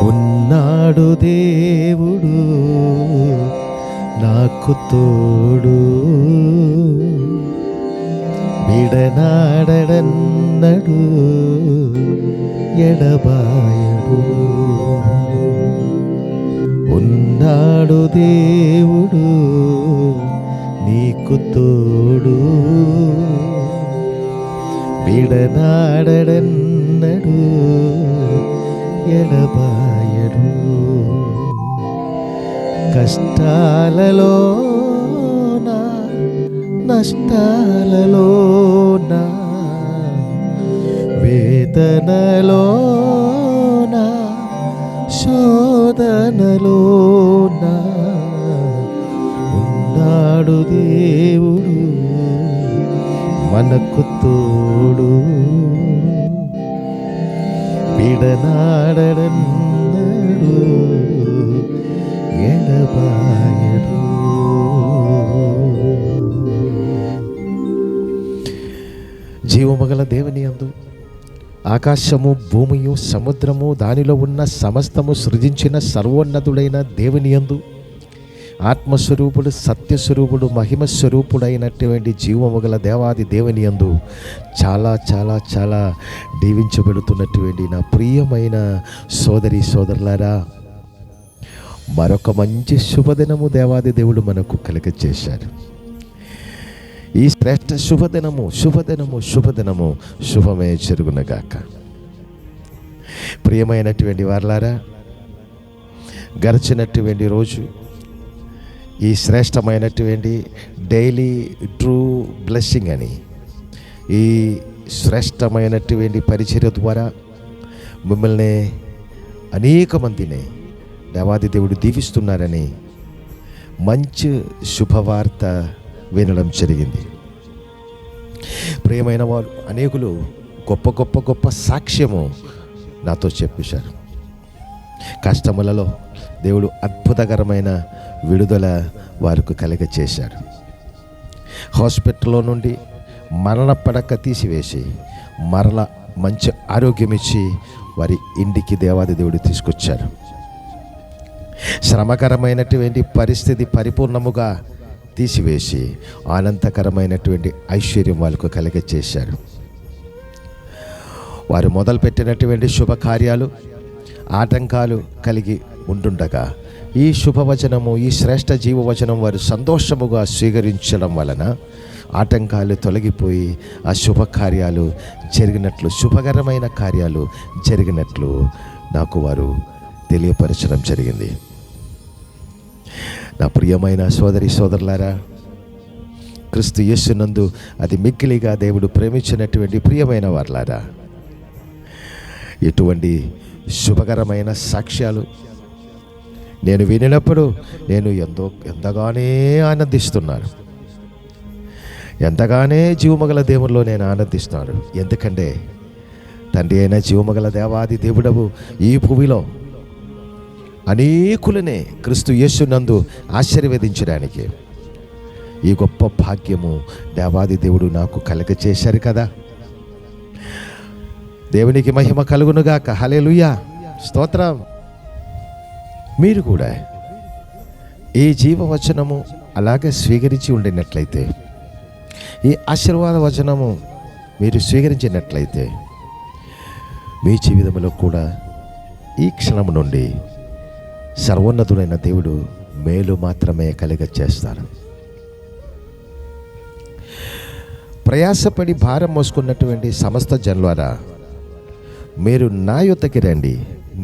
ఉన్నాడు దేవుడు నాకు తోడు, విడనాడనడు ఎడబాయడు. ఉన్నాడు దేవుడు నీకు తోడు, విడనాడనడు ఎడబాయడు. కష్టాలలోన నష్టాలలోన వేదనలోన శోధనలోన ఉన్నాడు దేవుడు మనకు తోడు, విడనాడనడు ఎడబాయడు. జీవమగల దేవుని యందు ఆకాశము భూమియు సముద్రము దానిలో ఉన్న సమస్తము సృజించిన సర్వోన్నతుడైన దేవుని యందు ఆత్మస్వరూపుడు సత్యస్వరూపుడు మహిమస్వరూపుడైనటువంటి జీవమగల దేవాది దేవుని యందు చాలా చాలా చాలా దీవించబడుతున్నటువంటి నా ప్రియమైన సోదరి సోదరులారా, మరొక మంచి శుభదినము దేవాది దేవుడు మనకు కలుగజేశారు. ఈ శ్రేష్ఠ శుభదినము శుభదినము శుభదినము శుభమే జరుగునగాక. ప్రియమైనటువంటి వారలారా, గడిచినటువంటి రోజు ఈ శ్రేష్టమైనటువంటి డైలీ ట్రూ బ్లెస్సింగ్ అని ఈ శ్రేష్టమైనటువంటి పరిచర్య ద్వారా మిమ్మల్ని అనేక మందిని దేవాది దేవుడు దీవిస్తున్నారని మంచి శుభవార్త వినడం జరిగింది. ప్రియమైన వారు అనేకులు గొప్ప గొప్ప గొప్ప సాక్ష్యము నాతో చెప్పేశారు. కష్టములలో దేవుడు అద్భుతకరమైన విడుదల వారికి కలిగచేశాడు. హాస్పిటల్లో నుండి మరణ పడక తీసివేసి మరల మంచి ఆరోగ్యం ఇచ్చి వారి ఇంటికి దేవాది దేవుడు తీసుకొచ్చారు. శ్రమకరమైనటువంటి పరిస్థితి పరిపూర్ణముగా తీసివేసి ఆనందకరమైనటువంటి ఐశ్వర్యం వాళ్ళకు కలిగచేశారు. వారు మొదలుపెట్టినటువంటి శుభకార్యాలు ఆటంకాలు కలిగి ఉంటుండగా ఈ శుభవచనము ఈ శ్రేష్ఠ జీవవచనం వారు సంతోషముగా స్వీకరించడం వలన ఆటంకాలు తొలగిపోయి ఆ శుభకార్యాలు జరిగినట్లు శుభకరమైన కార్యాలు జరిగినట్లు నాకు వారు తెలియపరచడం జరిగింది. నా ప్రియమైన సోదరి సోదరులారా, క్రీస్తు యేసునందు అది మిక్కిలిగా దేవుడు ప్రేమించినటువంటి ప్రియమైన వారులారా, ఎటువంటి శుభకరమైన సాక్ష్యాలు నేను వినినప్పుడు నేను ఎంతగానే ఆనందిస్తున్నాను, ఎంతగానే జీవమగల దేవునిలో నేను ఆనందిస్తున్నాను. ఎందుకంటే తండ్రి అయిన జీవమగల దేవాది దేవుడవు ఈ భూమిలో అనేకులనే క్రీస్తు యేసునందు ఆశీర్వదించడానికి ఈ గొప్ప భాగ్యము దేవాది దేవుడు నాకు కలుగచేశారు కదా. దేవునికి మహిమ కలుగునుగాక. హల్లెలూయా, స్తోత్రం. మీరు కూడా ఈ జీవవచనము అలాగే స్వీకరించి ఉండినట్లయితే, ఈ ఆశీర్వాద వచనము మీరు స్వీకరించినట్లయితే మీ జీవితంలో కూడా ఈ క్షణం నుండి సర్వోన్నతుడైన దేవుడు మేలు మాత్రమే కలిగచేస్తారు. ప్రయాసపడి భారం మోసుకున్నటువంటి సమస్త జనులారా, మీరు నా యొద్దకి రండి,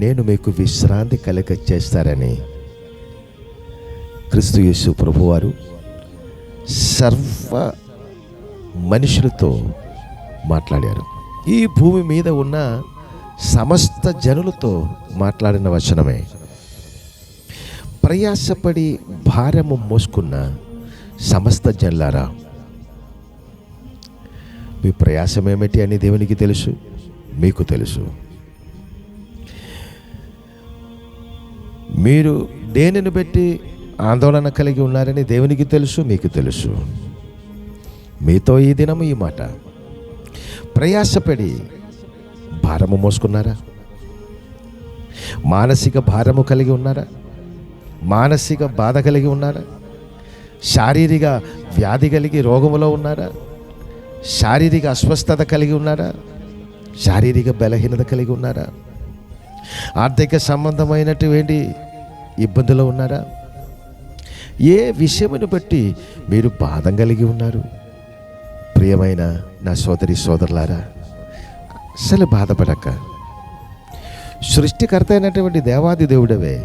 నేను మీకు విశ్రాంతి కలిగచేస్తారని క్రీస్తు యేసు ప్రభువారు సర్వ మనుషులతో మాట్లాడారు. ఈ భూమి మీద ఉన్న సమస్త జనులతో మాట్లాడిన వచనమే. ప్రయాసపడి భారము మోసుకున్న సమస్త జనులారా, మీ ప్రయాసం ఏమిటి అని దేవునికి తెలుసు, మీకు తెలుసు. మీరు దేనిని బట్టి ఆందోళన కలిగి ఉన్నారని దేవునికి తెలుసు, మీకు తెలుసు. మీతో ఈ దినము ఈ మాట, ప్రయాసపడి భారము మోసుకున్నారా? మానసిక భారము కలిగి ఉన్నారా? మానసిక బాధ కలిగి ఉన్నారా? శారీరక వ్యాధి కలిగి రోగములో ఉన్నారా? శారీరక అస్వస్థత కలిగి ఉన్నారా? శారీరక బలహీనత కలిగి ఉన్నారా? ఆర్థిక సంబంధమైనటువంటి ఇబ్బందులు ఉన్నారా? ఏ విషయమును బట్టి మీరు బాధ కలిగి ఉన్నారు? ప్రియమైన నా సోదరి సోదరులారా, అసలు బాధపడక, సృష్టికర్త అయినటువంటి దేవాది దేవుడవే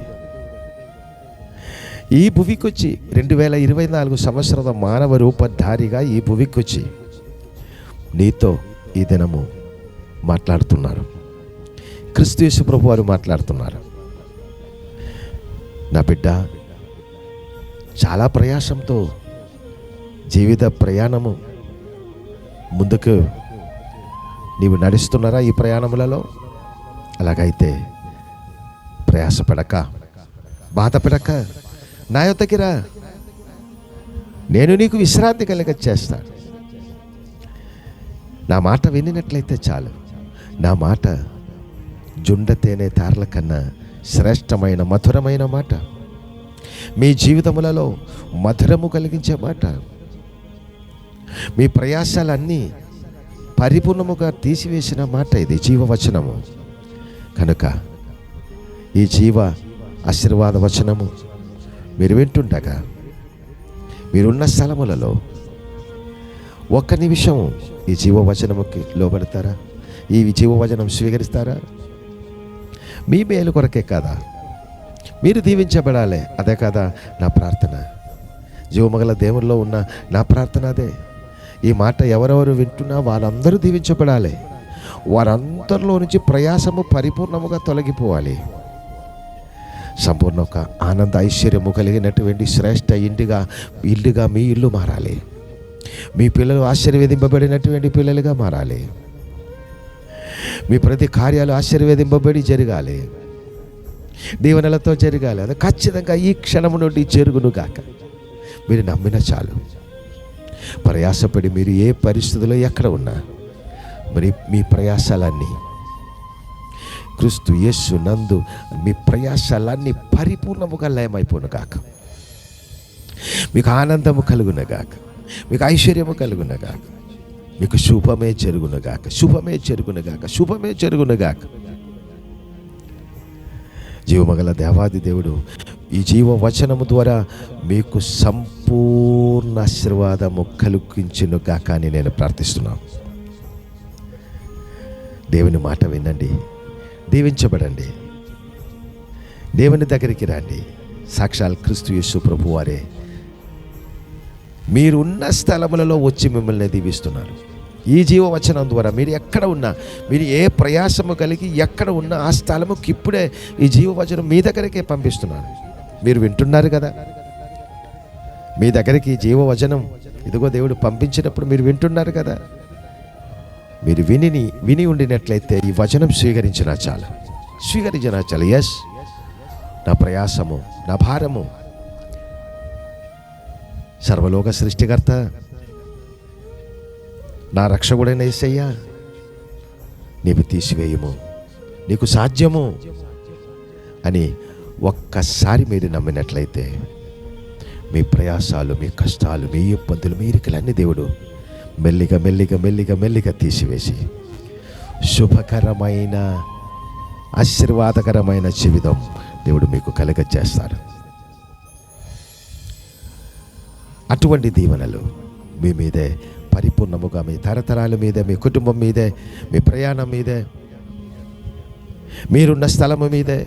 ఈ భువికొచ్చి 2024 సంవత్సరాల మానవ రూపధారిగా ఈ భువికొచ్చి నీతో ఈ దినము మాట్లాడుతున్నారు. క్రీస్తు యేసు ప్రభు వారు మాట్లాడుతున్నారు. నా బిడ్డ, చాలా ప్రయాసంతో జీవిత ప్రయాణము ముందుకు నీవు నడుస్తున్నారా? ఈ ప్రయాణములలో అలాగైతే ప్రయాసపడక, బాధపడక నా యొద్దకి రా, నేను నీకు విశ్రాంతి కలిగ చేస్తాను. నా మాట వినినట్లయితే చాలు. నా మాట జుండ తేనె తారల కన్నా శ్రేష్టమైన మధురమైన మాట, మీ జీవితములలో మధురము కలిగించే మాట, మీ ప్రయాసాలన్నీ పరిపూర్ణముగా తీసివేసిన మాట. ఇది జీవవచనము. కనుక ఈ జీవ ఆశీర్వాద వచనము మీరు వింటుండగా మీరున్న స్థలములలో ఒక్క నిమిషం ఈ జీవవచనముకి లోబడతారా? ఈ జీవవచనం స్వీకరిస్తారా? మీ మేలు కొరకే కాదా? మీరు దీవించబడాలి, అదే కదా నా ప్రార్థన. జీవమగల దేవుల్లో ఉన్న నా ప్రార్థన అదే. ఈ మాట ఎవరెవరు వింటున్నా వారందరూ దీవించబడాలి. వారందరిలో నుంచి ప్రయాసము పరిపూర్ణముగా తొలగిపోవాలి. సంపూర్ణ ఒక ఆనంద ఐశ్వర్యము కలిగినటువంటి శ్రేష్ఠ ఇల్లుగా మీ ఇల్లు మారాలి. మీ పిల్లలు ఆశీర్వదింపబడినటువంటి పిల్లలుగా మారాలి. మీ ప్రతి కార్యాలు ఆశీర్వదింపబడి జరగాలి, దీవెనలతో జరగాలి. అది ఖచ్చితంగా ఈ క్షణము నుండి జరుగును గాక. మీరు నమ్మిన చాలు. ప్రయాసపడి మీరు ఏ పరిస్థితిలో ఎక్కడ ఉన్నా మరి మీ ప్రయాసాలన్నీ క్రీస్తు యేసు నందు మీ ప్రయాసాలన్నీ పరిపూర్ణముగా లయమైపోను గాక. మీకు ఆనందము కలుగును గాక, మీకు ఐశ్వర్యము కలుగును గాక, మీకు శుభమే జరుగును గాక, శుభమే జరుగును గాక, శుభమే జరుగును గాక. జీవమగల దేవాది దేవుడు ఈ జీవవచనము ద్వారా మీకు సంపూర్ణ ఆశీర్వాదము కలిగించును గాక అని నేను ప్రార్థిస్తున్నాను. దేవుని మాట వినండి, దీవించబడండి, దేవుని దగ్గరికి రండి. సాక్షాల్ క్రీస్తు యేసు ప్రభు వారే మీరున్న స్థలములలో వచ్చి మిమ్మల్ని దీవిస్తున్నారు. ఈ జీవవచనం ద్వారా మీరు ఎక్కడ ఉన్నా, మీరు ఏ ప్రయాసము కలిగి ఎక్కడ ఉన్నా ఆ స్థలముకి ఇప్పుడే ఈ జీవవచనం మీ దగ్గరికే పంపిస్తున్నాను. మీరు వింటున్నారు కదా, మీ దగ్గరికి ఈ జీవవచనం ఇదిగో దేవుడు పంపించినప్పుడు మీరు వింటున్నారు కదా. మీరు విని ఉండినట్లయితే ఈ వచనం స్వీకరించినా చాలు. ఎస్, నా ప్రయాసము, నా భారము సర్వలోక సృష్టికర్త, నా రక్షకుడైన యేసయ్యా నీవు తీసివేయము, నీకు సాధ్యము అని ఒక్కసారి మీరు నమ్మినట్లయితే మీ ప్రయాసాలు, మీ కష్టాలు, మీ ఇబ్బందులు, మీ ఇరుకులన్నీ దేవుడు మెల్లిగా తీసివేసి శుభకరమైన ఆశీర్వాదకరమైన జీవితం దేవుడు మీకు కలగజేస్తాడు. అటువంటి దీవెనలు మీ మీదే పరిపూర్ణముగా, మీ తరతరాల మీదే, మీ కుటుంబం మీదే, మీ ప్రయాణం మీదే, మీరున్న స్థలము మీదే,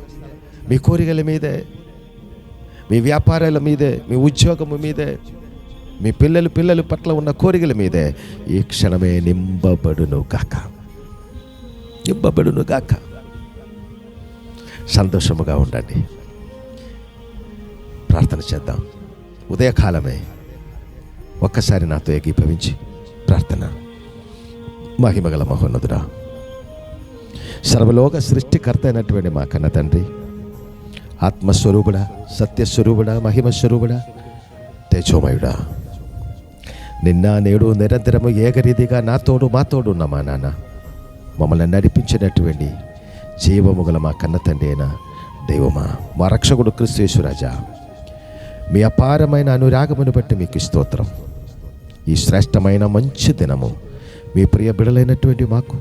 మీ కోరికల మీదే, మీ వ్యాపారాల మీదే, మీ ఉద్యోగము మీదే, మీ పిల్లల పట్ల ఉన్న కోరికల మీదే ఈ క్షణమే నింపబడును గాక. సంతోషముగా ఉండండి. ప్రార్థన చేద్దాం. ఉదయకాలమే ఒక్కసారి నాతో ఏకీభవించి ప్రార్థన. మహిమగల మహోన్నతుడా, సర్వలోక సృష్టికర్త అయినటువంటి మా కన్న తండ్రి, ఆత్మస్వరూపుడా, సత్యస్వరూపుడా, మహిమస్వరూపుడా, తేజోమయుడా, నిన్న నేడు నిరంతరము ఏకరీతిగా మా తోడు ఉన్న మా నాన్న మమ్మల్ని నడిపించినటువంటి జీవము గల మా కన్న తండ్రి అయిన దైవమా, మా రక్షకుడు క్రీస్తు యేసు రాజా, మీ అపారమైన అనురాగమును బట్టి మీకు స్తోత్రం. ఈ శ్రేష్టమైన మంచి దినము మీ ప్రియ బిడలైనటువంటి మాకు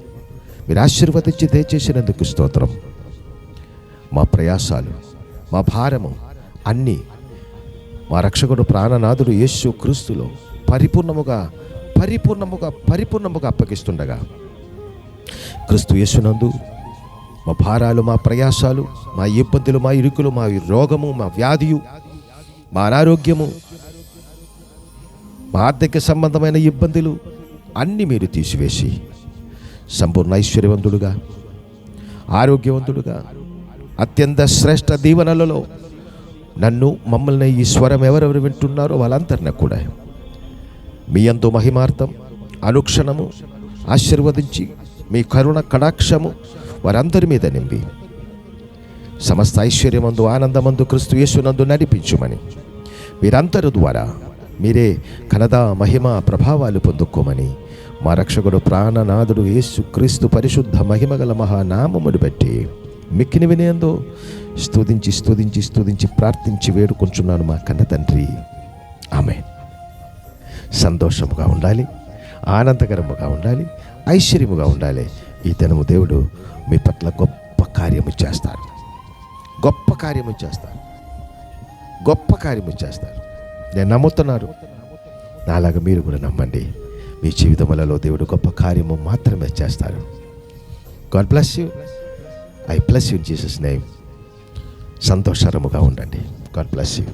మీరు ఆశీర్వదించి దయచేసినందుకు స్తోత్రం. మా ప్రయాసాలు, మా భారము అన్నీ మా రక్షకుడు ప్రాణనాథుడు యేసు క్రీస్తులో పరిపూర్ణముగా అప్పగిస్తుండగా, క్రీస్తు యేసునందు మా భారాలు, మా ప్రయాసాలు, మా ఇబ్బందులు, మా ఇరుకులు, మా రోగము, మా వ్యాధియు, మా అనారోగ్యము, మా ఆర్థిక సంబంధమైన ఇబ్బందులు అన్నీ మీరు తీసివేసి సంపూర్ణ ఐశ్వర్యవంతుడుగా, ఆరోగ్యవంతుడుగా, అత్యంత శ్రేష్ఠ దీవెనలలో నన్ను, మమ్మల్ని, ఈ స్వరం ఎవరెవరు వింటున్నారో వాళ్ళందరినీ కూడా మీ యందు మహిమార్థం అనుక్షణము ఆశీర్వదించి మీ కరుణ కటాక్షము వారందరి మీద నింపి సమస్త ఐశ్వర్యమందు, ఆనందమందు క్రీస్తు యేసునందు నడిపించుమని, వీరందరి ద్వారా మీరే ఘనత, మహిమ, ప్రభావాలు పొందుకోమని మా రక్షకుడు ప్రాణనాథుడు యేసు క్రీస్తు పరిశుద్ధ మహిమగల మహానామమును బట్టి మిక్కిని వినయందో స్తుతించి ప్రార్థించి వేడుకొంచున్నాను మా కన్న తండ్రి. ఆమేన్. సంతోషముగా ఉండాలి, ఆనందకరముగా ఉండాలి, ఐశ్వర్యముగా ఉండాలి. ఈ దినము దేవుడు మీ పట్ల గొప్ప కార్యము చేస్తారు. నేను నమ్ముతున్నాను. నాలాగా మీరు కూడా నమ్మండి. మీ జీవితములలో దేవుడు గొప్ప కార్యము మాత్రమే చేస్తారు. God bless you. I bless you in Jesus name. సంతోషకరముగా ఉండండి. God bless you.